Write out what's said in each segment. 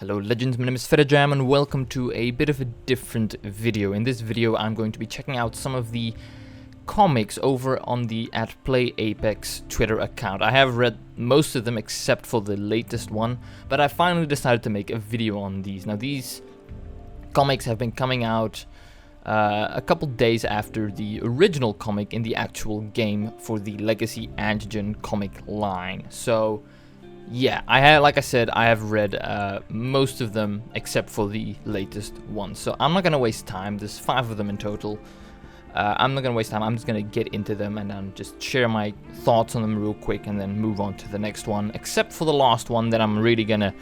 Hello legends, my name is FedaJam and welcome to a bit of a different video. In this video I'm going to be checking out some of the comics over on the @PlayApex Twitter account. I have read most of them except for the latest one, but I finally decided to make a video on these. Now these comics have been coming out a couple days after the original comic in the actual game for the Legacy Antigen comic line. So yeah, like I said, I have read most of them except for the latest one. So I'm not gonna waste time. There's 5 of them in total. I'm not gonna waste time. I'm just gonna get into them and then just share my thoughts on them real quick and then move on to the next one. Except for the last one, that I'm really gonna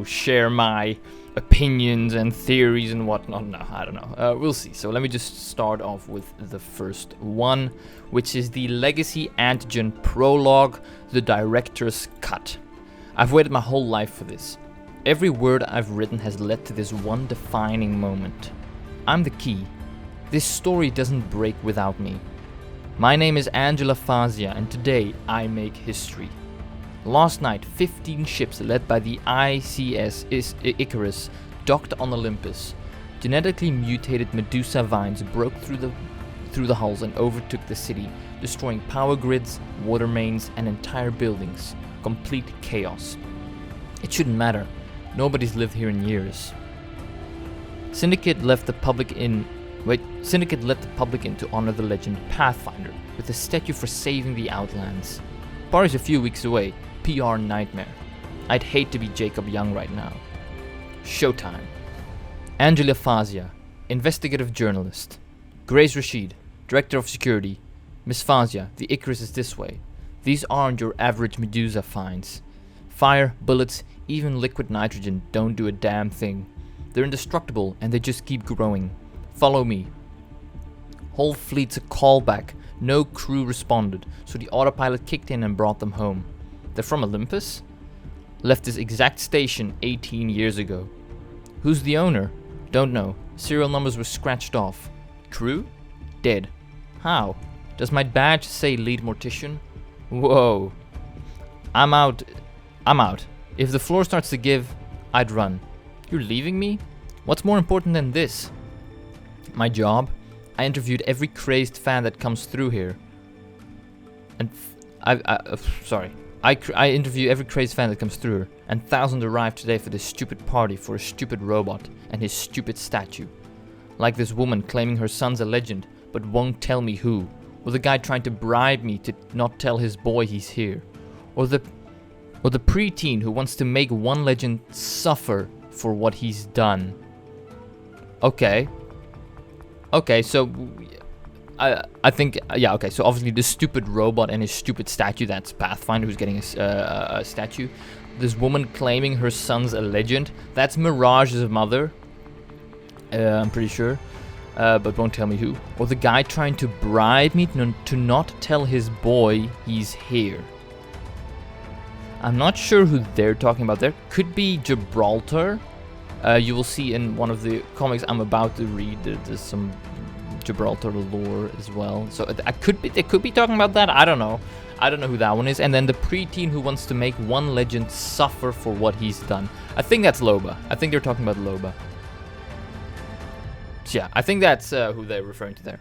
share my opinions and theories and whatnot. No, I don't know. We'll see. So let me just start off with the first one, which is the Legacy Antigen Prologue, the Director's Cut. I've waited my whole life for this. Every word I've written has led to this one defining moment. I'm the key. This story doesn't break without me. My name is Angela Fazia, and today I make history. Last night, 15 ships led by the ICS Icarus docked on Olympus. Genetically mutated Medusa vines broke through the hulls and overtook the city, destroying power grids, water mains, and entire buildings. Complete chaos. It shouldn't matter. Nobody's lived here in years. Syndicate left the public in to honor the legend Pathfinder with a statue for saving the Outlands. Party's a few weeks away. PR nightmare. I'd hate to be Jacob Young right now. Showtime. Angela Fazia, investigative journalist. Grace Rashid, director of security. Miss Fazia, the Icarus is this way. These aren't your average Medusa finds. Fire, bullets, even liquid nitrogen don't do a damn thing. They're indestructible and they just keep growing. Follow me. Whole fleet's a callback. No crew responded, so the autopilot kicked in and brought them home. They're from Olympus? Left this exact station 18 years ago. Who's the owner? Don't know. Serial numbers were scratched off. Crew? Dead. How? Does my badge say lead mortician? Whoa. I'm out. If the floor starts to give, I'd run. You're leaving me? What's more important than this? My job? I interviewed every crazed fan that comes through here. And I interview every crazed fan that comes through here, and thousands arrived today for this stupid party for a stupid robot and his stupid statue. Like this woman claiming her son's a legend, but won't tell me who. Or the guy trying to bribe me to not tell his boy he's here. Or the preteen who wants to make one legend suffer for what he's done. Okay, so I think, yeah, okay, so obviously the stupid robot and his stupid statue, that's Pathfinder who's getting a statue. This woman claiming her son's a legend, that's Mirage's mother, I'm pretty sure, but won't tell me who. Or the guy trying to bribe me to not tell his boy he's here. I'm not sure who they're talking about there. Could be Gibraltar. You will see in one of the comics I'm about to read, there's some Gibraltar lore as well. So they could be talking about that. I don't know who that one is. And then the preteen who wants to make one legend suffer for what he's done. I think that's Loba. I think they're talking about Loba. So yeah, I think that's who they're referring to there.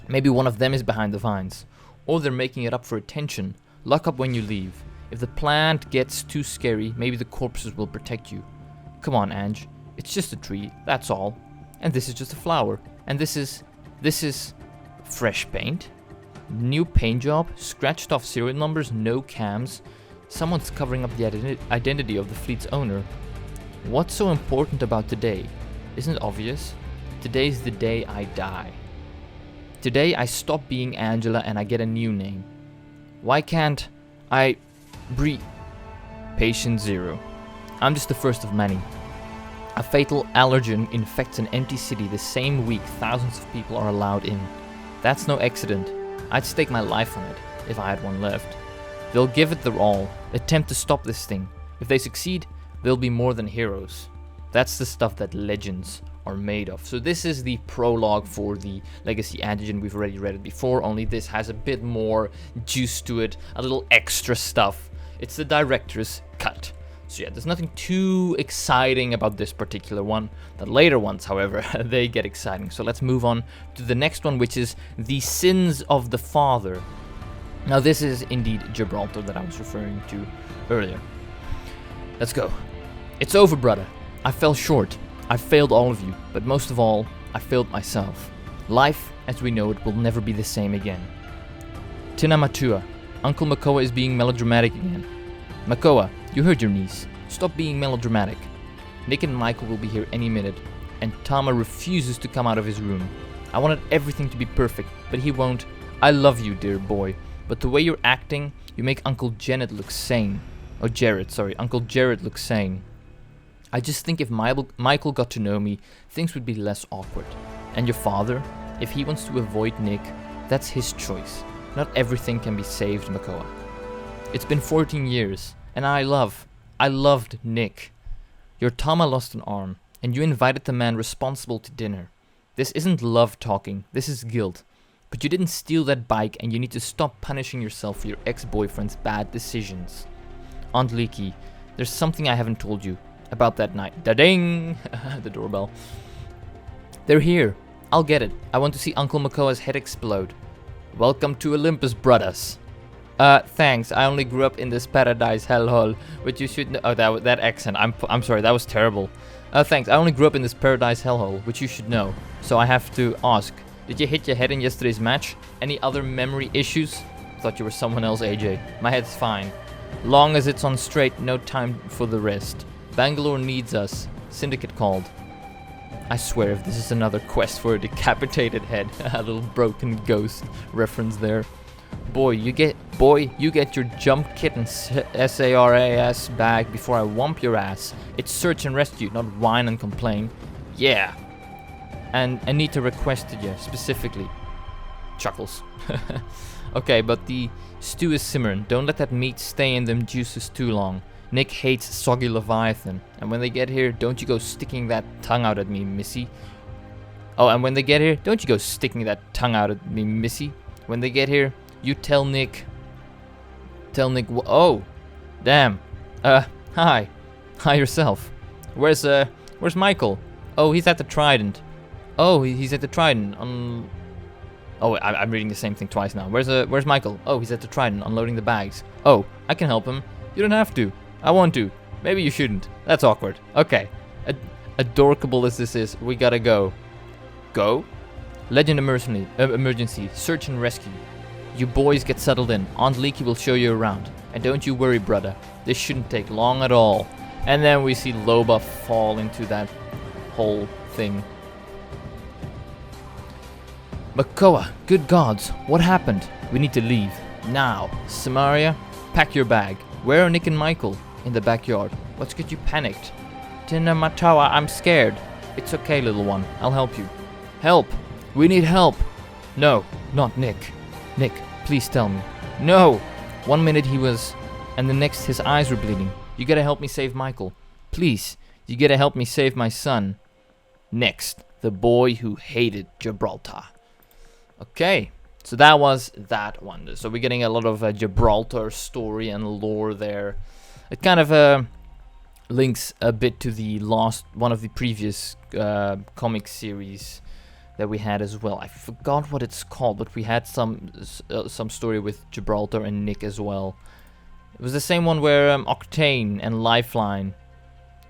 Maybe one of them is behind the vines. Or they're making it up for attention. Lock up when you leave. If the plant gets too scary, maybe the corpses will protect you. Come on, Ange. It's just a tree, that's all. And this is just a flower. And this is fresh paint. New paint job, scratched off serial numbers, no cams. Someone's covering up the identity of the fleet's owner. What's so important about today? Isn't it obvious? Today's the day I die. Today I stop being Angela and I get a new name. Why can't I breathe? Patient Zero. I'm just the first of many. A fatal allergen infects an empty city the same week thousands of people are allowed in. That's no accident. I'd stake my life on it, if I had one left. They'll give it their all, attempt to stop this thing. If they succeed, they'll be more than heroes. That's the stuff that legends are made of. So this is the prologue for the Legacy Antigen. We've already read it before, only this has a bit more juice to it, a little extra stuff. It's the director's cut. So yeah, there's nothing too exciting about this particular one. The later ones, however, they get exciting. So let's move on to the next one, which is the sins of the father. Now this is indeed Gibraltar that I was referring to earlier. Let's go. It's over, brother. I fell short. I failed all of you, but most of all, I failed myself. Life, as we know it, will never be the same again. Tina Matua, Uncle Makoa is being melodramatic again. Makoa, you heard your niece. Stop being melodramatic. Nick and Michael will be here any minute, and Tama refuses to come out of his room. I wanted everything to be perfect, but he won't. I love you, dear boy, but the way you're acting, you make Uncle Jared look sane. Oh, Jared, sorry. Uncle Jared look sane. I just think if Michael got to know me, things would be less awkward. And your father, if he wants to avoid Nick, that's his choice. Not everything can be saved, Makoa. It's been 14 years, and I loved Nick. Your Tama lost an arm, and you invited the man responsible to dinner. This isn't love talking, this is guilt. But you didn't steal that bike, and you need to stop punishing yourself for your ex-boyfriend's bad decisions. Aunt Leaky, there's something I haven't told you about that night. Da-ding! The doorbell. They're here. I'll get it. I want to see Uncle Makoa's head explode. Welcome to Olympus, brothers. Thanks. I only grew up in this paradise hellhole, but you should know. Oh, that accent. I'm sorry. That was terrible. Thanks. I only grew up in this paradise hellhole, which you should know. So I have to ask. Did you hit your head in yesterday's match? Any other memory issues? Thought you were someone else, AJ. My head's fine. Long as it's on straight, no time for the rest. Bangalore needs us. Syndicate called. I swear if this is another quest for a decapitated head. A little broken ghost reference there. Boy, you get your jump kit and SARAS bag before I whomp your ass. It's search and rescue, not whine and complain. Yeah. And Anita requested you, specifically. Chuckles. Okay, but the stew is simmering. Don't let that meat stay in them juices too long. Nick hates soggy Leviathan. And when they get here, don't you go sticking that tongue out at me, missy. Oh, and when they get here, don't you go sticking that tongue out at me, missy. When they get here, you tell Nick... Oh! Damn. Hi. Hi yourself. Where's Michael? Oh, he's at the Trident. Oh, he's at the Trident. Oh, I'm reading the same thing twice now. Where's Michael? Oh, he's at the Trident, unloading the bags. Oh, I can help him. You don't have to. I want to. Maybe you shouldn't. That's awkward. Okay. Adorkable as this is, we gotta go. Go? Legend emergency. Search and rescue. You boys get settled in. Aunt Leaky will show you around. And don't you worry, brother. This shouldn't take long at all. And then we see Loba fall into that whole thing. Makoa, good gods, what happened? We need to leave. Now. Samaria, pack your bag. Where are Nick and Michael? In the backyard. What's got you panicked? Tina Matawa, I'm scared. It's okay, little one. I'll help you. Help! We need help! No, not Nick. Nick, please tell me. No! 1 minute he was... and the next his eyes were bleeding. You gotta help me save Michael. Please, you gotta help me save my son. Next, the boy who hated Gibraltar. Okay, so that was that one. So we're getting a lot of Gibraltar story and lore there. It kind of links a bit to the one of the previous comic series that we had as well. I forgot what it's called, but we had some story with Gibraltar and Nick as well. It was the same one where Octane and Lifeline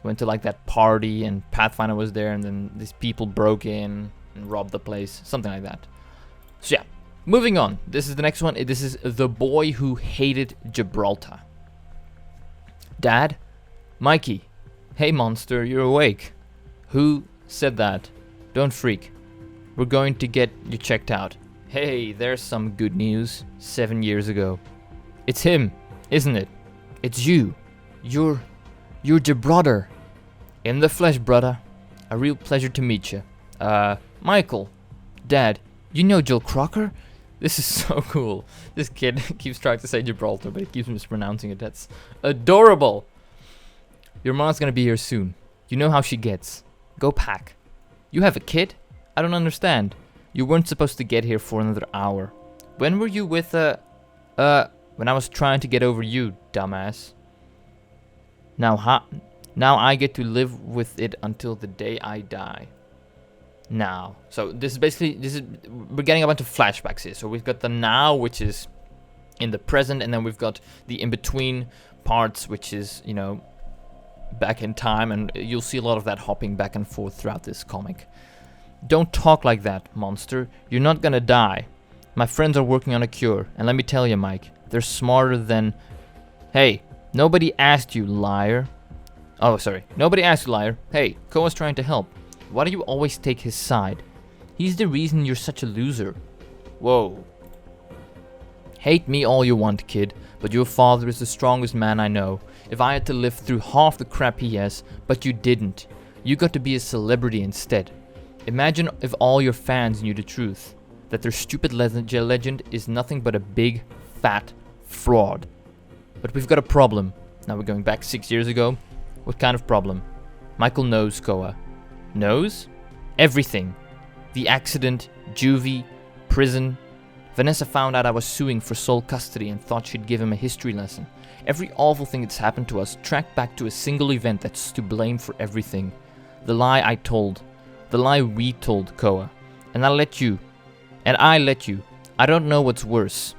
went to like that party and Pathfinder was there, and then these people broke in and robbed the place, something like that. So yeah, moving on. This is the next one. This is The Boy Who Hated Gibraltar. Dad? Mikey? Hey monster, you're awake. Who said that? Don't freak. We're going to get you checked out. Hey, there's some good news. 7 years ago. It's him, isn't it? It's you. You're Gibraltar. In the flesh, brother. A real pleasure to meet you. Michael. Dad. You know Joel Crocker? This is so cool. This kid keeps trying to say Gibraltar, but he keeps mispronouncing it. That's adorable. Your mom's gonna be here soon. You know how she gets. Go pack. You have a kid? I don't understand. You weren't supposed to get here for another hour. When were you with, when I was trying to get over you, dumbass. Now I get to live with it until the day I die. Now. So this is basically, we're getting a bunch of flashbacks here. So we've got the now, which is in the present, and then we've got the in-between parts, which is, you know, back in time, and you'll see a lot of that hopping back and forth throughout this comic. Don't talk like that, monster. You're not gonna die. My friends are working on a cure, and let me tell you, Mike, they're smarter than... Hey, nobody asked you, liar. Oh, sorry. Nobody asked you, liar. Hey, Koa's trying to help. Why do you always take his side? He's the reason you're such a loser. Whoa. Hate me all you want, kid, but your father is the strongest man I know. If I had to live through half the crap he has, but you didn't. You got to be a celebrity instead. Imagine if all your fans knew the truth. That their stupid legend is nothing but a big, fat fraud. But we've got a problem. Now we're going back 6 years ago. What kind of problem? Michael knows Koa. Knows? Everything. The accident, juvie, prison. Vanessa found out I was suing for sole custody and thought she'd give him a history lesson. Every awful thing that's happened to us tracked back to a single event that's to blame for everything. The lie I told. The lie we told Koa. And I let you. I don't know what's worse.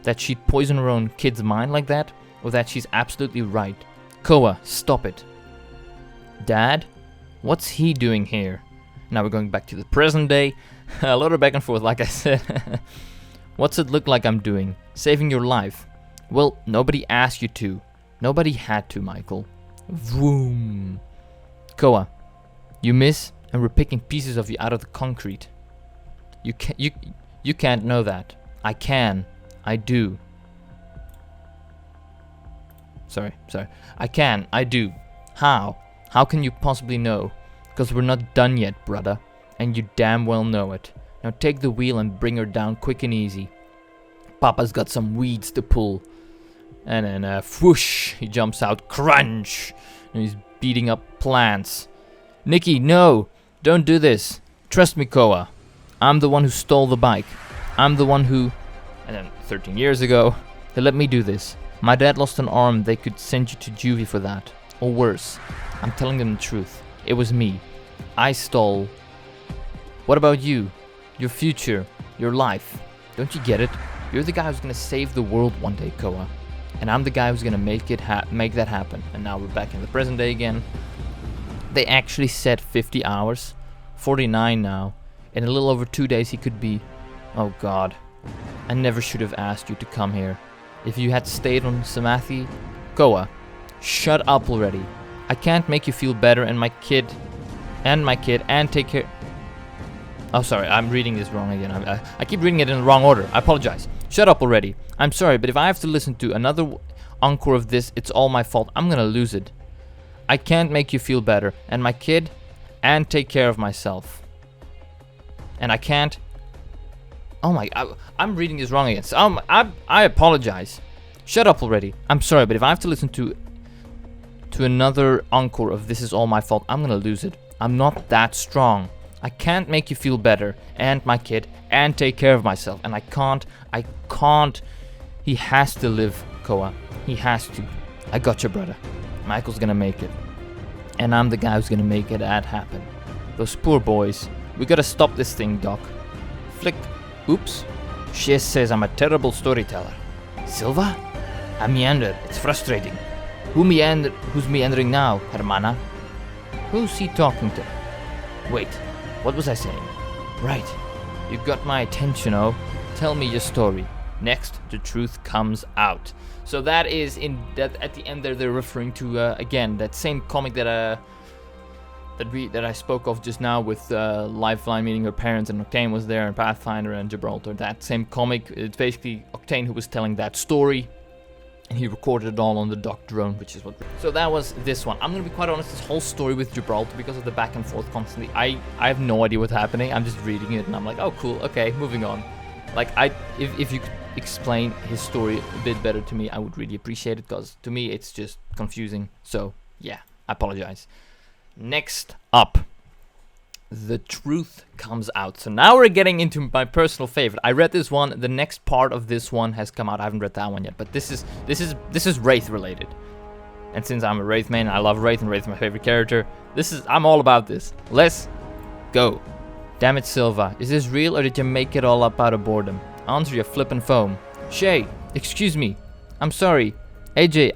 That she'd poison her own kid's mind like that, or that she's absolutely right. Koa, stop it. Dad? What's he doing here? Now we're going back to the present day. A lot of back and forth, like I said. What's it look like I'm doing? Saving your life. Well, nobody asked you to. Nobody had to, Michael. Vroom. Koa, you miss, and we're picking pieces of you out of the concrete. You can't know that. I can. I do. Sorry. I can. I do. How? How can you possibly know? Because we're not done yet, brother. And you damn well know it. Now take the wheel and bring her down quick and easy. Papa's got some weeds to pull. And then, whoosh, he jumps out. Crunch! And he's beating up plants. Nikki, no! Don't do this. Trust me, Koa. I'm the one who stole the bike. I'm the one who... And then 13 years ago, they let me do this. My dad lost an arm. They could send you to juvie for that. Or worse. I'm telling them the truth. It was me. I stole. What about you? Your future. Your life. Don't you get it? You're the guy who's gonna save the world one day, Koa. And I'm the guy who's gonna make that happen. And now we're back in the present day again. They actually said 50 hours. 49 now. In a little over 2 days he could be... Oh god. I never should have asked you to come here. If you had stayed on Samathi... Koa. Shut up already. I can't make you feel better and my kid and take care... Oh, sorry, I'm reading this wrong again. I keep reading it in the wrong order. I apologize. Shut up already. I'm sorry, but if I have to listen to another encore of this, it's all my fault. I'm gonna lose it. I can't make you feel better and my kid and take care of myself. And I can't... Oh my... I'm reading this wrong again. So, I apologize. Shut up already. I'm sorry, but if I have to listen to another encore of This Is All My Fault, I'm gonna lose it. I'm not that strong. I can't make you feel better and my kid and take care of myself. And I can't. He has to live, Koa. He has to. I got you, brother. Michael's gonna make it. And I'm the guy who's gonna make it happen. Those poor boys. We gotta stop this thing, Doc. Flick. Oops. She says I'm a terrible storyteller. Silva? I meander. It's frustrating. Who's meandering now, Hermana? Who's he talking to? Wait, what was I saying? Right, you got my attention, oh. Tell me your story. Next, the truth comes out. So that is at the end there. They're referring to again that same comic that I spoke of just now with Lifeline meeting her parents, and Octane was there, and Pathfinder and Gibraltar. That same comic. It's basically Octane who was telling that story. And he recorded it all on the Doc drone, which is what... So that was this one. I'm going to be quite honest, this whole story with Gibraltar, because of the back and forth constantly, I have no idea what's happening. I'm just reading it, and I'm like, oh, cool, okay, moving on. Like, if you could explain his story a bit better to me, I would really appreciate it, because to me, it's just confusing. So, yeah, I apologize. Next up, the truth comes out. So now we're getting into my personal favorite. I read this one. The next part of this one has come out. I haven't read that one yet, but this is Wraith related. And since I'm a Wraith main, I love Wraith, and Wraith is my favorite character. I'm all about this. Let's go. Damn it, Silva. Is this real, or did you make it all up out of boredom? Answer, you flippin' foam. Shay, excuse me. I'm sorry. AJ,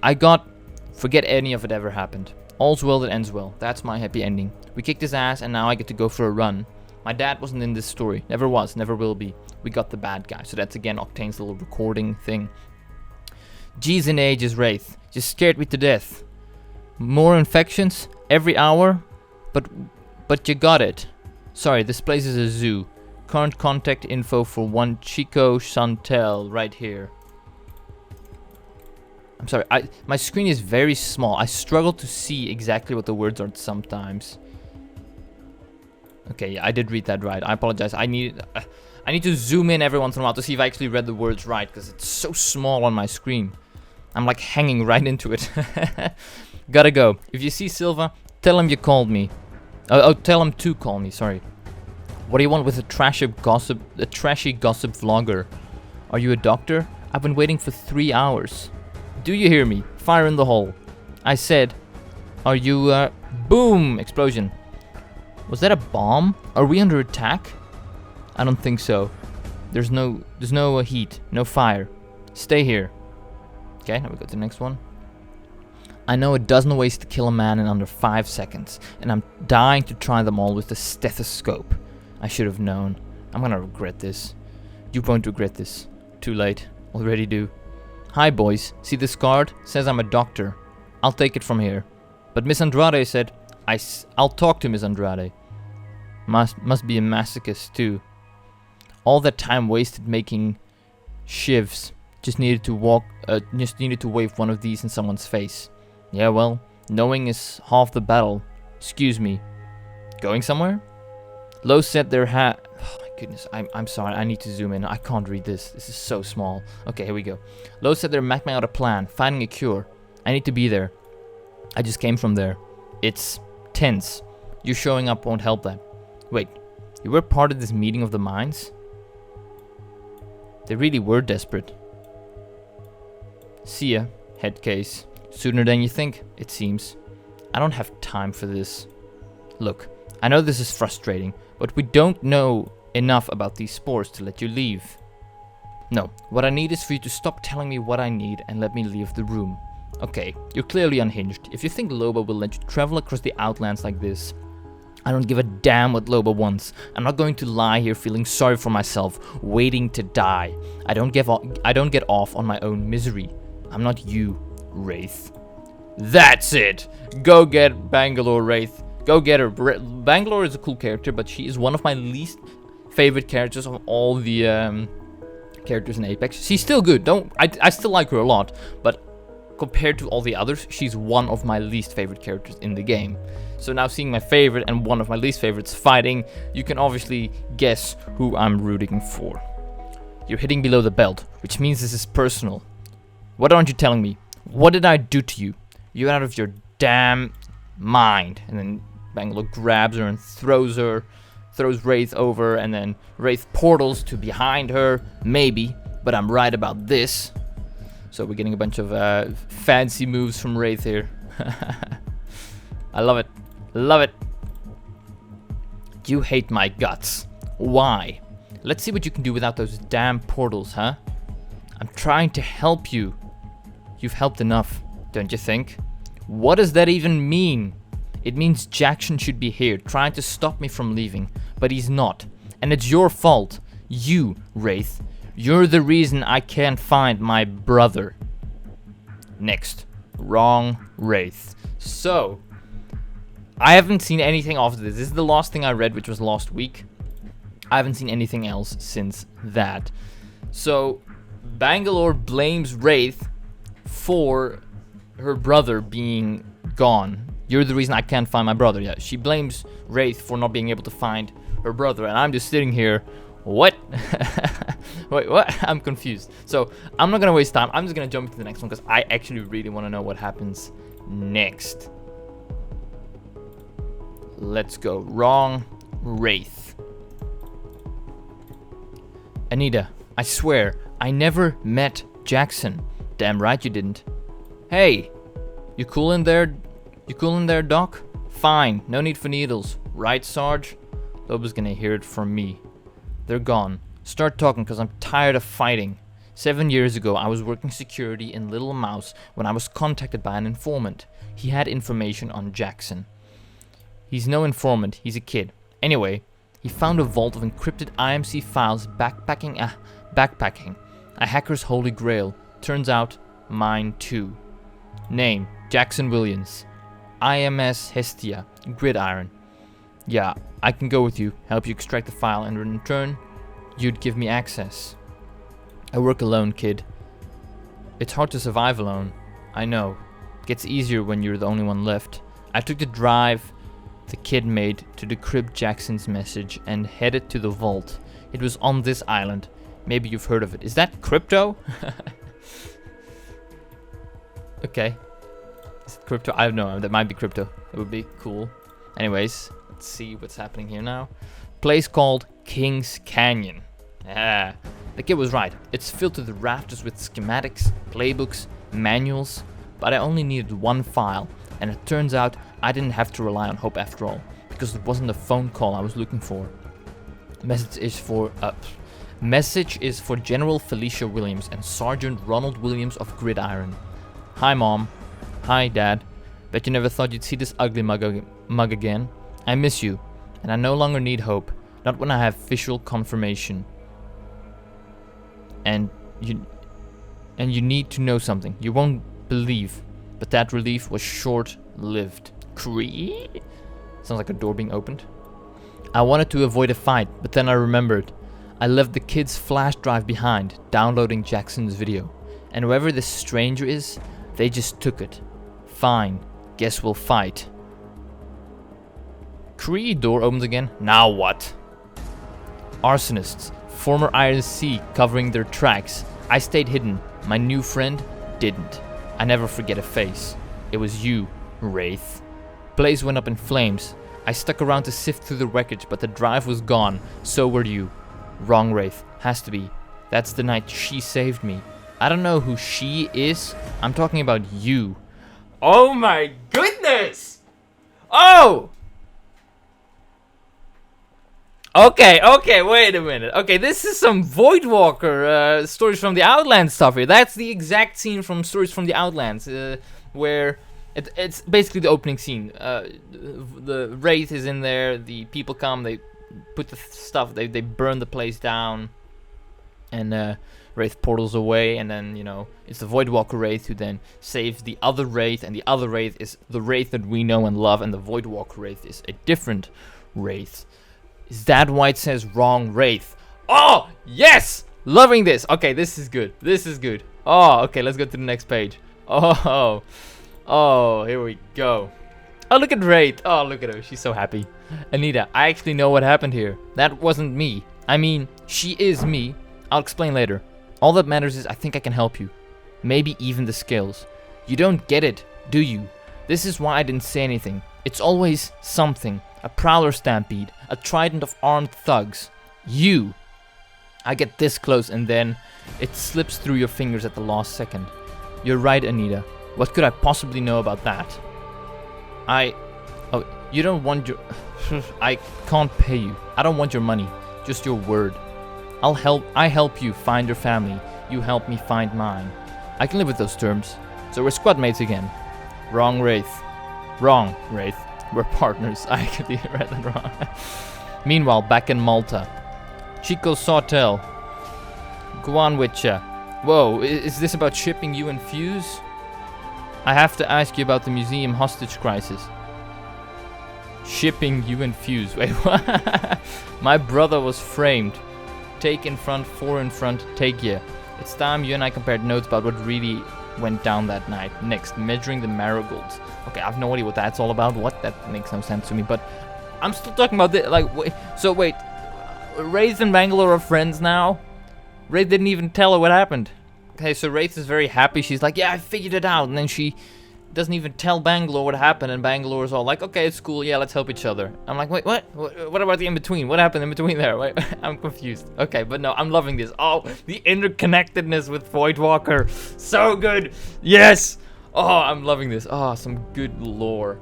forget any of it ever happened. All's well that ends well. That's my happy ending. We kicked his ass, and now I get to go for a run. My dad wasn't in this story. Never was, never will be. We got the bad guy. So that's again Octane's little recording thing. G's in ages, Wraith. You scared me to death. More infections every hour? But you got it. Sorry, this place is a zoo. Current contact info for one Chico Chantel right here. I'm sorry, my screen is very small. I struggle to see exactly what the words are sometimes. Okay, yeah, I did read that right. I apologize. I need to zoom in every once in a while to see if I actually read the words right, because it's so small on my screen. I'm like hanging right into it. Gotta go. If you see Silva, tell him you called me. Tell him to call me, sorry. What do you want with a trashy gossip vlogger? Are you a doctor? I've been waiting for 3 hours. Do you hear me? Fire in the hole. I said, are you, boom! Explosion. Was that a bomb? Are we under attack? I don't think so. There's no heat, no fire. Stay here. Okay, now we go to the next one. I know a dozen ways to kill a man in under 5 seconds, and I'm dying to try them all with the stethoscope. I should have known. I'm gonna regret this. You won't regret this. Too late. Already do. Hi boys, see this card? Says I'm a doctor. I'll take it from here. But Miss Andrade said, I'll talk to Miss Andrade. Must be a masochist too. All that time wasted making shivs. Just needed to wave one of these in someone's face. Yeah, well, knowing is half the battle. Excuse me. Going somewhere? Lowe said there oh my goodness, I'm sorry, I need to zoom in. I can't read this. This is so small. Okay, here we go. Lowe said they're mapping out a plan, finding a cure. I need to be there. I just came from there. It's tense. You showing up won't help that. Wait, you were part of this meeting of the minds? They really were desperate. See ya, head case. Sooner than you think, it seems. I don't have time for this. Look, I know this is frustrating, but we don't know enough about these spores to let you leave. No, what I need is for you to stop telling me what I need and let me leave the room. Okay, you're clearly unhinged. If you think Loba will let you travel across the Outlands like this, I don't give a damn what Loba wants. I'm not going to lie here feeling sorry for myself, waiting to die. I don't get off on my own misery. I'm not you, Wraith. That's it! Go get Bangalore, Wraith. Go get her. Bangalore is a cool character, but she is one of my least favorite characters of all the characters in Apex. She's still good. I still like her a lot, but compared to all the others, she's one of my least favorite characters in the game. So now seeing my favorite and one of my least favorites fighting, you can obviously guess who I'm rooting for. You're hitting below the belt, which means this is personal. What aren't you telling me? What did I do to you? You're out of your damn mind. And then Bangalore grabs her and throws Wraith over, and then Wraith portals to behind her. Maybe, but I'm right about this. So we're getting a bunch of fancy moves from Wraith here. I love it. Love it. You hate my guts. Why? Let's see what you can do without those damn portals, huh? I'm trying to help you. You've helped enough, don't you think? What does that even mean? It means Jackson should be here, trying to stop me from leaving, but he's not. And it's your fault. You, Wraith. You're the reason I can't find my brother. Next. Wrong Wraith. So, I haven't seen anything after this. This is the last thing I read, which was last week. I haven't seen anything else since that. So, Bangalore blames Wraith for her brother being gone. You're the reason I can't find my brother. Yeah, she blames Wraith for not being able to find her brother, and I'm just sitting here. What? Wait, what? I'm confused. So, I'm not gonna waste time. I'm just gonna jump into the next one because I actually really want to know what happens next. Let's go. Wrong Wraith. Anita, I swear, I never met Jackson. Damn right you didn't. Hey, You cool in there? You cool in there, Doc? Fine, no need for needles. Right, Sarge? Loba's gonna hear it from me. They're gone. Start talking, cause I'm tired of fighting. 7 years ago, I was working security in Little Mouse when I was contacted by an informant. He had information on Jackson. He's no informant, he's a kid. Anyway, he found a vault of encrypted IMC files backpacking a hacker's holy grail. Turns out, mine too. Name, Jackson Williams. IMS Hestia, Gridiron. Yeah, I can go with you, help you extract the file, and in return, you'd give me access. I work alone, kid. It's hard to survive alone. I know. Gets easier when you're the only one left. I took the drive the kid made to decrypt Jackson's message and headed to the vault. It was on this island. Maybe you've heard of it. Is that crypto? Okay. Is it crypto? I don't know. That might be crypto. It would be cool. Anyways, let's see what's happening here now. Place called Kings Canyon. Yeah. The kid was right. It's filled to the rafters with schematics, playbooks, manuals, but I only needed one file, and it turns out I didn't have to rely on hope after all, because it wasn't the phone call I was looking for. Message is for General Felicia Williams and Sergeant Ronald Williams of Gridiron. Hi, Mom. Hi, Dad. Bet you never thought you'd see this ugly mug again. I miss you, and I no longer need hope, not when I have visual confirmation. And you need to know something. You won't believe, but that relief was short-lived. Creed? Sounds like a door being opened. I wanted to avoid a fight, but then I remembered. I left the kid's flash drive behind, downloading Jackson's video. And whoever this stranger is, they just took it. Fine, guess we'll fight. Creed, door opens again. Now what? Arsonists, former Iron Sea covering their tracks. I stayed hidden. My new friend didn't. I never forget a face. It was you, Wraith. Blaze went up in flames. I stuck around to sift through the wreckage, but the drive was gone. So were you. Wrong, Wraith. Has to be. That's the night she saved me. I don't know who she is. I'm talking about you. Oh my goodness! Oh! Okay, wait a minute. Okay, this is some Voidwalker Stories from the Outlands stuff here. That's the exact scene from Stories from the Outlands, where it's basically the opening scene. The Wraith is in there, the people come, they put the stuff, they burn the place down, and Wraith portals away, and then, you know, it's the Voidwalker Wraith who then saves the other Wraith, and the other Wraith is the Wraith that we know and love, and the Voidwalker Wraith is a different Wraith. Is that why it says wrong Wraith? Oh, yes! Loving this. Okay, this is good. This is good. Oh, okay, let's go to the next page. Oh, here we go. Oh, look at Wraith. Oh, look at her. She's so happy. Anita, I actually know what happened here. That wasn't me. I mean, she is me. I'll explain later. All that matters is I think I can help you. Maybe even the skills. You don't get it, do you? This is why I didn't say anything. It's always something. A prowler stampede. A trident of armed thugs. You. I get this close and then it slips through your fingers at the last second. You're right, Anita. What could I possibly know about that? Oh, you don't want your... I can't pay you. I don't want your money. Just your word. I help you find your family. You help me find mine. I can live with those terms. So we're squad mates again. Wrong, Wraith. Wrong, Wraith. We're partners. I could be right and wrong. Meanwhile, back in Malta. Chico Sawtell. Go on with ya. Whoa, is this about shipping you and Fuse? I have to ask you about the museum hostage crisis. Shipping you and Fuse. Wait, what? My brother was framed. Take in front, four in front, take ya. It's time you and I compared notes about what really went down that night. Next, measuring the marigolds. Okay, I have no idea what that's all about. What? That makes no sense to me, but I'm still talking about this. Like, wait, so wait, Wraith and Bangalore are friends now? Wraith didn't even tell her what happened. Okay, so Wraith is very happy. She's like, yeah, I figured it out. And then she doesn't even tell Bangalore what happened. And Bangalore is all like, okay, it's cool. Yeah, let's help each other. I'm like, wait, what? What about the in-between? What happened in between there? Wait, I'm confused. Okay, but no, I'm loving this. Oh, the interconnectedness with Voidwalker. So good. Yes. Oh, I'm loving this. Oh, some good lore.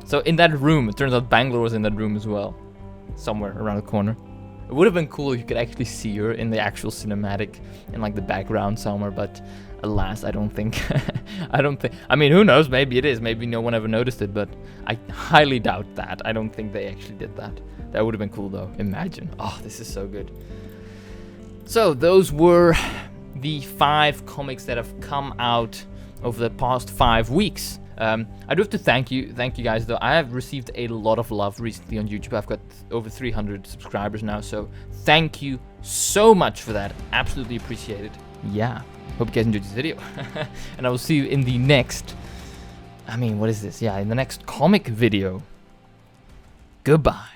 So in that room, it turns out Bangalore was in that room as well. Somewhere around the corner. It would have been cool if you could actually see her in the actual cinematic in like the background somewhere, but alas, I don't think. I mean, who knows? Maybe it is. Maybe no one ever noticed it, but I highly doubt that. I don't think they actually did that. That would have been cool though. Imagine. Oh, this is so good. So those were the 5 comics that have come out over the past 5 weeks. I do have to thank you guys though. I have received a lot of love recently on YouTube. I've got over 300 subscribers now, so thank you so much for that. Absolutely appreciate it. Yeah, hope you guys enjoyed this video. And I will see you in the next, what is this? Yeah, in the next comic video. Goodbye.